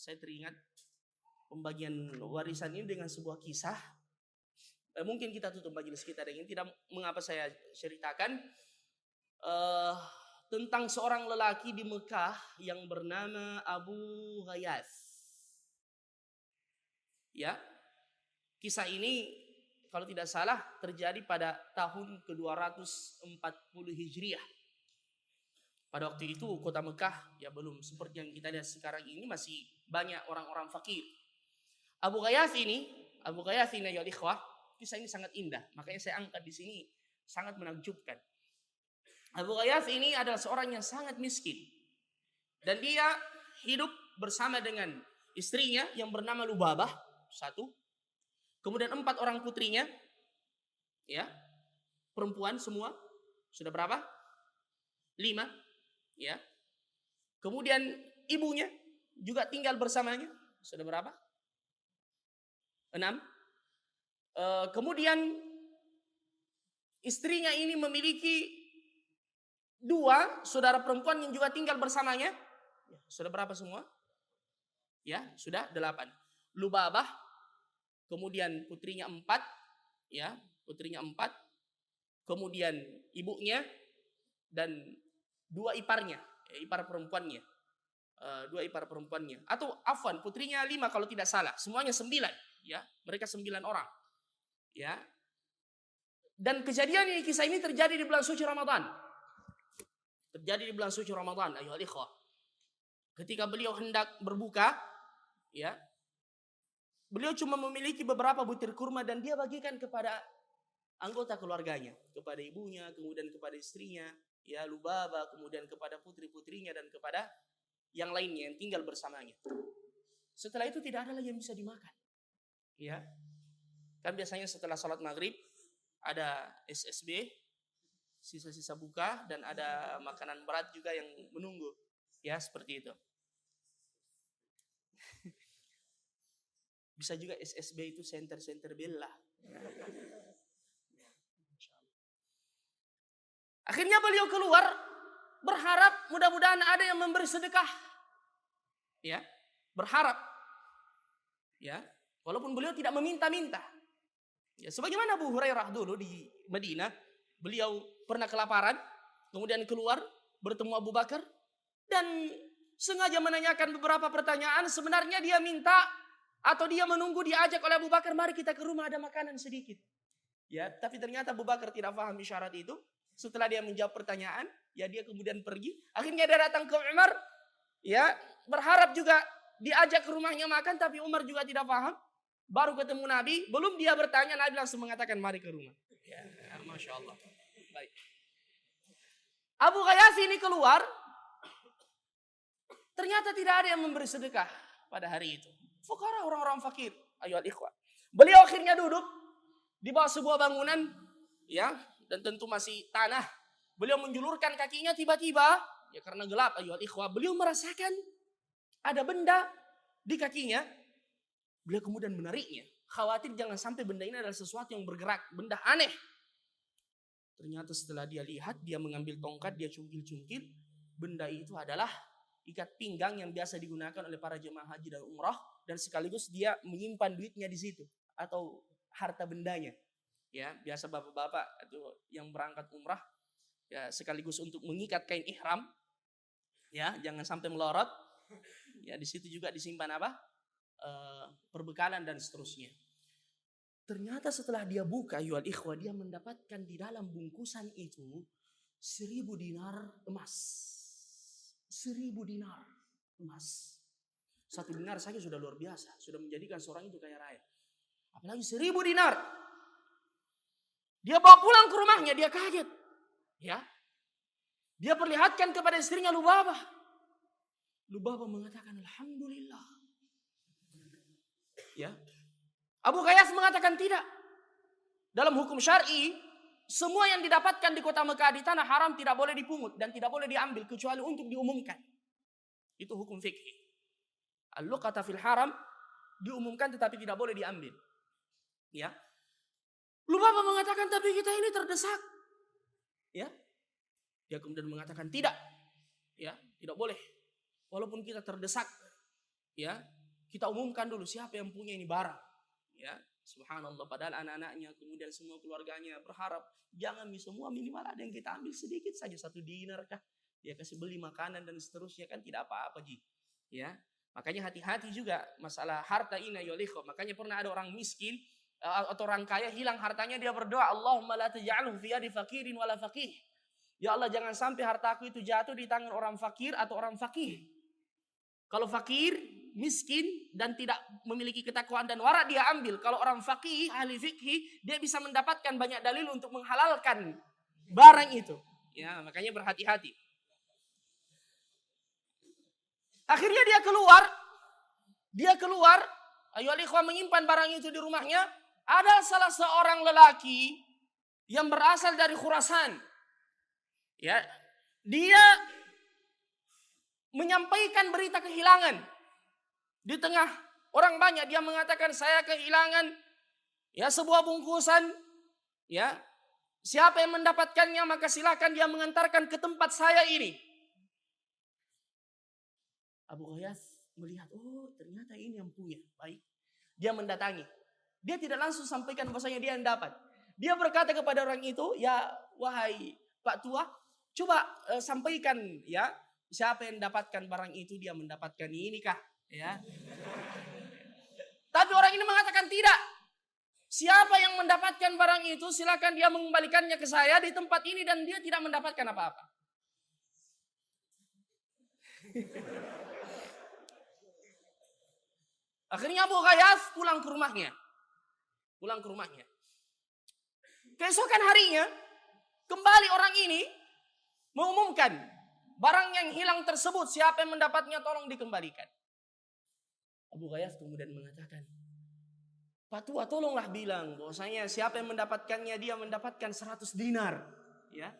saya teringat pembagian warisan ini dengan sebuah kisah. Mungkin kita tutup majelis kita dengan tidak mengapa saya ceritakan tentang seorang lelaki di Mekah yang bernama Abu Ghayath. Ya, kisah ini kalau tidak salah terjadi pada tahun ke-240 Hijriah. Pada waktu itu kota Mekah ya belum seperti yang kita lihat sekarang ini, masih banyak orang-orang fakir. Abu Ghayath ini ya ikhwah, kisah ini sangat indah, makanya saya angkat di sini, sangat menakjubkan. Abu Ghayath ini adalah seorang yang sangat miskin dan dia hidup bersama dengan istrinya yang bernama Lubabah, satu. Kemudian 4 orang putrinya, ya, perempuan semua. Sudah berapa? 5, ya. Kemudian ibunya juga tinggal bersamanya. Sudah berapa? 6. Kemudian istrinya ini memiliki 2 saudara perempuan yang juga tinggal bersamanya. Sudah berapa semua? Ya, sudah 8. Lubabah, kemudian putrinya 4, ya, putrinya 4. Kemudian ibunya dan 2 iparnya, ipar perempuannya. 2 ipar perempuannya. Atau afwan, putrinya 5 kalau tidak salah. Semuanya 9, ya. Mereka 9 orang. Ya. Dan kejadian ini, kisah ini terjadi di bulan suci Ramadan. Terjadi di bulan suci Ramadan, ayyuhal ikhwah. Ketika beliau hendak berbuka, ya, beliau cuma memiliki beberapa butir kurma dan dia bagikan kepada anggota keluarganya, kepada ibunya, kemudian kepada istrinya, ya, Lubabah, kemudian kepada putri-putrinya dan kepada yang lainnya yang tinggal bersamanya. Setelah itu tidak ada lagi yang bisa dimakan. Ya. Kan biasanya setelah sholat maghrib ada SSB, sisa-sisa buka, dan ada makanan berat juga yang menunggu. Ya, seperti itu. Bisa juga SSB itu center bella. Akhirnya beliau keluar berharap mudah-mudahan ada yang memberi sedekah. Ya, berharap. Ya, walaupun beliau tidak meminta-minta. Ya, sebagaimana Abu Hurairah dulu di Madinah, beliau pernah kelaparan, kemudian keluar bertemu Abu Bakar dan sengaja menanyakan beberapa pertanyaan. Sebenarnya dia minta atau dia menunggu diajak oleh Abu Bakar, mari kita ke rumah ada makanan sedikit. Ya, tapi ternyata Abu Bakar tidak paham isyarat itu. Setelah dia menjawab pertanyaan, ya dia kemudian pergi. Akhirnya dia datang ke Umar, ya, berharap juga diajak ke rumahnya makan, tapi Umar juga tidak paham. Baru ketemu Nabi, belum dia bertanya, Nabi langsung mengatakan mari ke rumah. Ya, Masya Allah. Baik. Abu Ghayath ini keluar, ternyata tidak ada yang memberi sedekah pada hari itu. Fukara, orang-orang fakir. Ayo ikhwah. Beliau akhirnya duduk di bawah sebuah bangunan, ya, dan tentu masih tanah. Beliau menjulurkan kakinya, tiba-tiba, ya karena gelap, ayo ikhwah, beliau merasakan ada benda di kakinya. Beliau kemudian menariknya. Khawatir jangan sampai benda ini adalah sesuatu yang bergerak, benda aneh. Ternyata setelah dia lihat, dia mengambil tongkat, dia cungkil-cungkil. Benda itu adalah ikat pinggang yang biasa digunakan oleh para jemaah haji dan umrah, dan sekaligus dia menyimpan duitnya di situ atau harta bendanya. Ya, biasa bapak-bapak itu yang berangkat umrah, ya sekaligus untuk mengikat kain ihram, ya jangan sampai melorot. Ya di situ juga disimpan apa? Perbekalan dan seterusnya. Ternyata setelah dia buka, yual ikhwah, dia mendapatkan di dalam bungkusan itu 1000 dinar emas. 1000 dinar emas. 1 dinar saja sudah luar biasa, sudah menjadikan seorang itu kaya raya. Apalagi 1000 dinar. Dia bawa pulang ke rumahnya, dia kaget. Ya. Dia perlihatkan kepada istrinya Lubabah. Lubabah mengatakan alhamdulillah. Ya. Abu Ghayath mengatakan tidak. Dalam hukum syar'i, semua yang didapatkan di kota Mekah di tanah haram tidak boleh dipungut dan tidak boleh diambil kecuali untuk diumumkan. Itu hukum fikih. Al-luqata fil haram diumumkan tetapi tidak boleh diambil. Ya. Lubabah mengatakan tapi kita ini terdesak. Ya. Dia kemudian mengatakan tidak. Ya, tidak boleh. Walaupun kita terdesak. ya, kita umumkan dulu siapa yang punya ini barang. Ya, subhanallah, padahal anak-anaknya, kemudian semua keluarganya berharap jangan semua, minimal ada yang kita ambil sedikit saja, 1 dinar kah, dia kasih beli makanan dan seterusnya, kan tidak apa-apa ji. Ya, makanya hati-hati juga masalah harta ini ya ikhwah. Makanya pernah ada orang miskin atau orang kaya hilang hartanya, dia berdoa, Allahumma la taj'alhu fi yadi fakirin wala faqih. Ya Allah, jangan sampai hartaku itu jatuh di tangan orang fakir atau orang faqih. Kalau fakir, miskin dan tidak memiliki ketakwaan dan wara, dia ambil. Kalau orang faqih, ahli fikih, dia bisa mendapatkan banyak dalil untuk menghalalkan barang itu. Ya, makanya berhati-hati. Akhirnya dia keluar, ayo ikhwan, menyimpan barang itu di rumahnya. Ada salah seorang lelaki yang berasal dari Khurasan. Ya, dia menyampaikan berita kehilangan. Di tengah orang banyak, dia mengatakan, saya kehilangan ya sebuah bungkusan. Ya, siapa yang mendapatkannya maka silakan dia mengantarkan ke tempat saya ini. Abu Ghayath melihat, oh ternyata ini yang punya. Baik, dia mendatangi. Dia tidak langsung sampaikan bahwasanya dia yang dapat. Dia berkata kepada orang itu, ya wahai Pak Tua, coba sampaikan ya, siapa yang mendapatkan barang itu, dia mendapatkan ini kah? Ya. Tapi orang ini mengatakan tidak. Siapa yang mendapatkan barang itu, silakan dia mengembalikannya ke saya di tempat ini, dan dia tidak mendapatkan apa-apa. Akhirnya Abu Ghayath pulang ke rumahnya. Keesokan harinya, kembali orang ini mengumumkan barang yang hilang tersebut, siapa yang mendapatnya tolong dikembalikan. Abu Ghayath kemudian mengatakan, Pak Tua, tolonglah bilang bahwasanya siapa yang mendapatkannya, dia mendapatkan 100 dinar. Ya,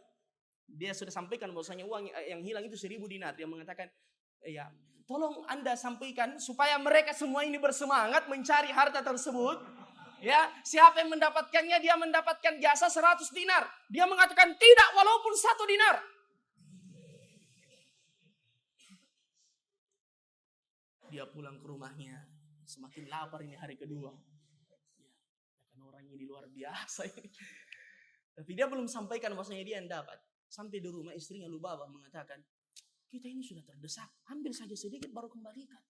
dia sudah sampaikan bahwasanya uang yang hilang itu 1000 dinar. Dia mengatakan, ya, tolong Anda sampaikan supaya mereka semua ini bersemangat mencari harta tersebut. Ya, siapa yang mendapatkannya, dia mendapatkan jasa 100 dinar. Dia mengatakan tidak, walaupun 1 dinar. Dia pulang ke rumahnya, semakin lapar ini hari kedua. Ya, kan orang ini luar biasa ini. Tapi dia belum sampaikan bahwasanya dia yang dapat. Sampai di rumah istrinya Lubabah mengatakan, kita ini sudah terdesak, ambil saja sedikit baru kembalikan.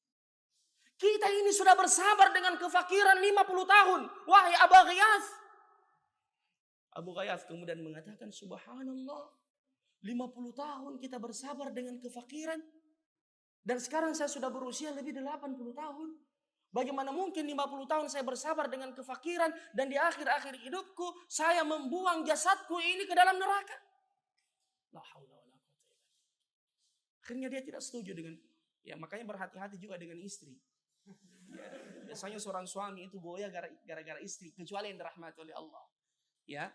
Kita ini sudah bersabar dengan kefakiran 50 tahun. Wahai Abu Ghayath. Abu Ghayath kemudian mengatakan, subhanallah, 50 tahun kita bersabar dengan kefakiran. Dan sekarang saya sudah berusia lebih dari 80 tahun. Bagaimana mungkin 50 tahun saya bersabar dengan kefakiran, dan di akhir-akhir hidupku saya membuang jasadku ini ke dalam neraka. La haula wala quwwata illa billah. Akhirnya dia tidak setuju dengan, ya makanya berhati-hati juga dengan istri. Ya, biasanya seorang suami itu goyah gara-gara istri, kecuali yang dirahmati oleh Allah. Ya.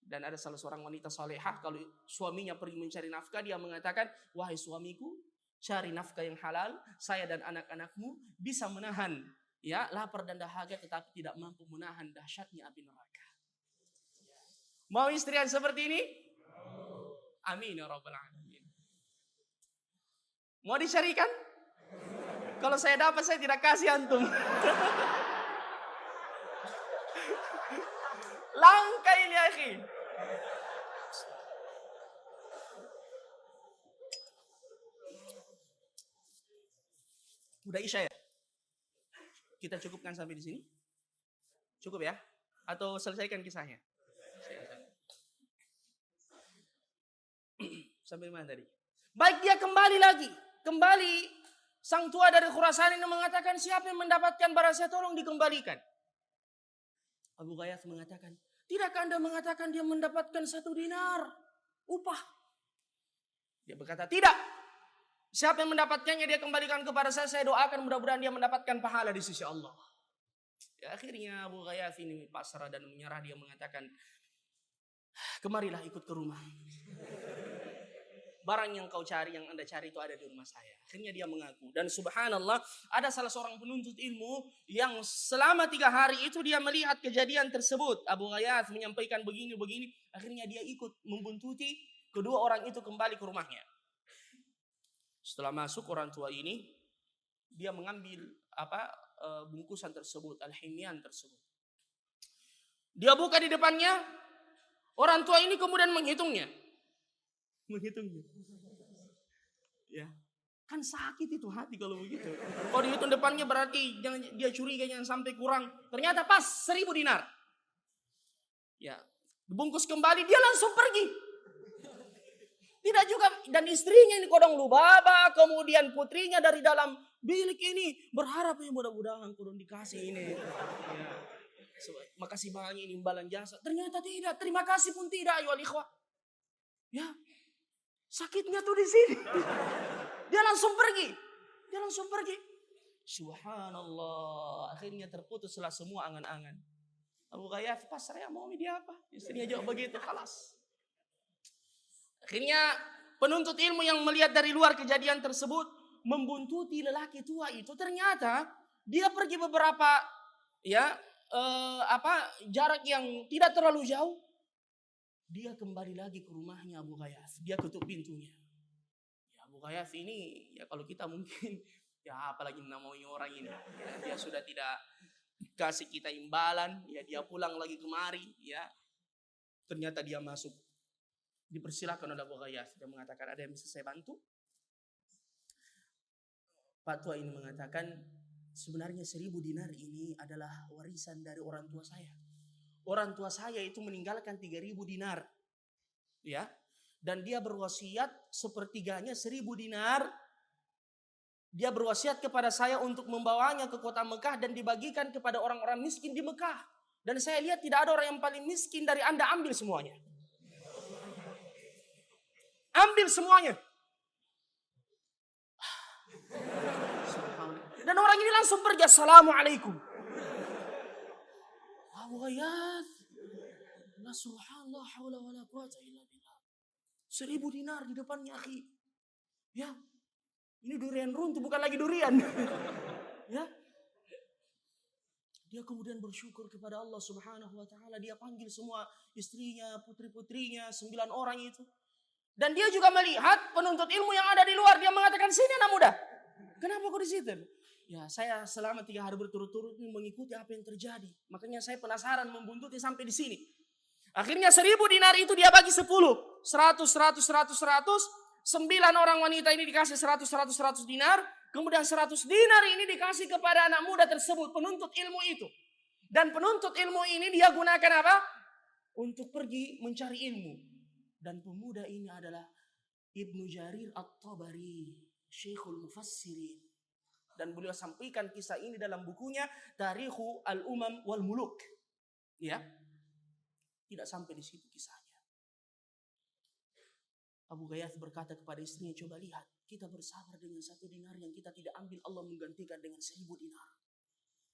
Dan ada salah seorang wanita salehah, kalau suaminya pergi mencari nafkah, dia mengatakan, wahai suamiku, cari nafkah yang halal, saya dan anak-anakmu bisa menahan ya lapar dan dahaga, tetapi tidak mampu menahan dahsyatnya api neraka. Mau istri yang seperti ini? Amin ya rabbal alamin. Mau dicarikan? Kalau saya dapat, saya tidak kasih antum. Langka ini akhi. Udah isya ya? Kita cukupkan sampai di sini? Cukup ya? Atau selesaikan kisahnya? Sampai mana tadi? Baik, dia kembali lagi. Kembali sang tua dari Khurasan ini mengatakan, siapa yang mendapatkan barang saya tolong dikembalikan. Abu Ghayath mengatakan, tidakkah Anda mengatakan dia mendapatkan 1 dinar upah? Dia berkata, tidak. Siapa yang mendapatkannya dia kembalikan kepada saya doakan mudah-mudahan dia mendapatkan pahala di sisi Allah. Ya, akhirnya Abu Ghayath ini pasrah dan menyerah. Dia mengatakan, kemarilah ikut ke rumah. Barang yang kau cari, yang Anda cari itu ada di rumah saya. Akhirnya dia mengaku. Dan subhanallah, ada salah seorang penuntut ilmu yang selama 3 hari itu dia melihat kejadian tersebut. Abu Ghayath menyampaikan begini-begini. Akhirnya dia ikut membuntuti kedua orang itu kembali ke rumahnya. Setelah masuk, orang tua ini dia mengambil bungkusan tersebut, al-himyan tersebut. Dia buka di depannya, orang tua ini kemudian menghitungnya. Ya. Kan sakit itu hati kalau begitu. Kalau dihitung depannya berarti dia curiga jangan sampai kurang. Ternyata pas 1.000 dinar. Ya, dibungkus kembali dia langsung pergi. Tidak juga, dan istrinya ini kodong lubaba, kemudian putrinya dari dalam bilik ini berharap mudah-mudahan kodong dikasih ini. Ya. Makasih banyak ini imbalan jasa. Ternyata tidak, terima kasih pun tidak, ayo ikhwah. Ya. Sakitnya tuh di sini. Dia langsung pergi. Subhanallah. Akhirnya terputuslah semua angan-angan. Abu Ghayath pas saya mau dia apa? Istrinya jawab begitu, khalas. Akhirnya penuntut ilmu yang melihat dari luar kejadian tersebut membuntuti lelaki tua itu. Ternyata dia pergi beberapa jarak yang tidak terlalu jauh. Dia kembali lagi ke rumahnya Abu Ghayath. Dia ketuk pintunya. Abu Ghayath ini ya kalau kita mungkin ya apalagi namanya orang ini ya, dia sudah tidak kasih kita imbalan ya, dia pulang lagi kemari ya, ternyata dia masuk, dipersilakan oleh Abu Ghayath. Dia mengatakan, ada yang bisa saya bantu? Pak tua ini mengatakan, sebenarnya 1.000 dinar ini adalah warisan dari orang tua saya. Orang tua saya itu meninggalkan 3.000 dinar ya. Dan dia berwasiat sepertiganya 1.000 dinar. Dia berwasiat kepada saya untuk membawanya ke kota Mekah dan dibagikan kepada orang-orang miskin di Mekah. Dan saya lihat tidak ada orang yang paling miskin dari Anda, ambil semuanya. Ambil semuanya. Dan orang ini langsung pergi, assalamualaikum. Abu Ghayath, la subhanallah haula wala quwata illa billah. 1.000 dinar di depannya, akhi. Ya, ini durian runtuh, bukan lagi durian. Ya. Dia kemudian bersyukur kepada Allah Subhanahu wa taala. Dia panggil semua istrinya, putri-putrinya, 9 orang itu. Dan dia juga melihat penuntut ilmu yang ada di luar. Dia mengatakan, sini anak muda. Kenapa kau di situ? Ya, saya selama 3 hari berturut-turut mengikuti apa yang terjadi. Makanya saya penasaran membuntuti sampai di sini. Akhirnya 1.000 dinar itu dia bagi 10. 100. 9 orang wanita ini dikasih 100 dinar. Kemudian 100 dinar ini dikasih kepada anak muda tersebut, penuntut ilmu itu. Dan penuntut ilmu ini dia gunakan apa? Untuk pergi mencari ilmu. Dan pemuda ini adalah Ibnu Jarir At-Tabari, Syekhul Mufassirin. Dan beliau sampaikan kisah ini dalam bukunya Tarikhu Al-Umam wal Muluk. Ya. Tidak sampai di situ kisahnya. Abu Ghayath berkata kepada istrinya, coba lihat, kita bersabar dengan 1 dinar yang kita tidak ambil, Allah menggantikan dengan 1.000 dinar.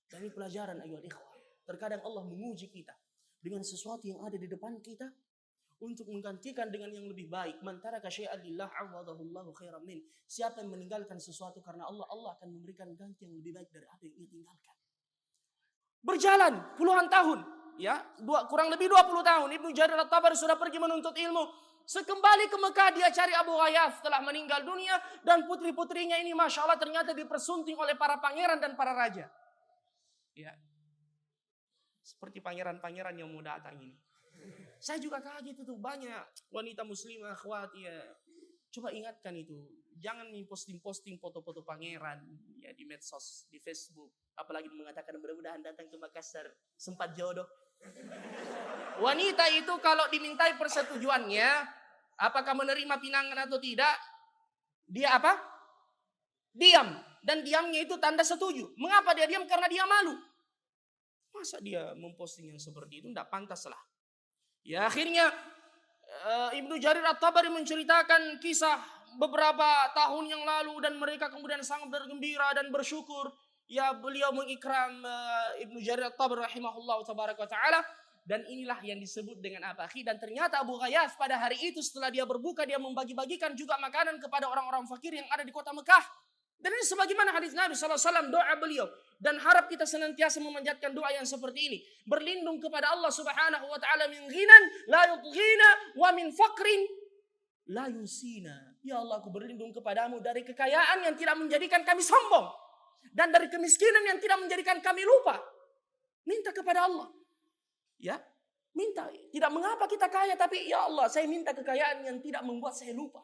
Dan ini pelajaran ayyuhal ikhwah. Terkadang Allah menguji kita dengan sesuatu yang ada di depan kita untuk menggantikan dengan yang lebih baik. Man taraka syai'an lillah awadahullahu khairan min. Siapa yang meninggalkan sesuatu karena Allah, Allah akan memberikan ganti yang lebih baik dari apa yang ia tinggalkan. Berjalan puluhan tahun, ya, kurang lebih 20 tahun Ibnu Jarir At-Tabari sudah pergi menuntut ilmu. Sekembali ke Mekah dia cari Abu Ghayath telah meninggal dunia, dan putri-putrinya ini masya Allah ternyata dipersunting oleh para pangeran dan para raja. Ya, seperti pangeran-pangeran yang mau datang ini. Saya juga kaget itu, banyak wanita muslimah akhwat ya. Coba ingatkan itu, jangan posting foto-foto pangeran ya di medsos, di Facebook, apalagi mengatakan mudah-mudahan datang ke Makassar sempat jodoh. Wanita itu kalau dimintai persetujuannya, apakah menerima pinangan atau tidak, dia apa? Diam. Dan diamnya itu tanda setuju. Mengapa dia diam? Karena dia malu. Masa dia memposting yang seperti itu? Tidak pantas lah. Ya akhirnya Ibnu Jarir At-Tabari menceritakan kisah beberapa tahun yang lalu, dan mereka kemudian sangat bergembira dan bersyukur. Ya beliau mengikram Ibnu Jarir At-Tabari rahimahullah tabaraka wa ta'ala. Dan inilah yang disebut dengan apa? Dan ternyata Abu Ghayath pada hari itu setelah dia berbuka, dia membagi-bagikan juga makanan kepada orang-orang fakir yang ada di kota Mekah. Dan ini sebagaimana hadis Nabi SAW, doa beliau. Dan harap kita senantiasa memanjatkan doa yang seperti ini. Berlindung kepada Allah Subhanahu wa ta'ala min ghinan la yutghina wa min faqrin la yusina. Ya Allah, aku berlindung kepadamu dari kekayaan yang tidak menjadikan kami sombong. dan dari kemiskinan yang tidak menjadikan kami lupa. Minta kepada Allah. Ya, minta. Tidak mengapa kita kaya, tapi ya Allah, saya minta kekayaan yang tidak membuat saya lupa.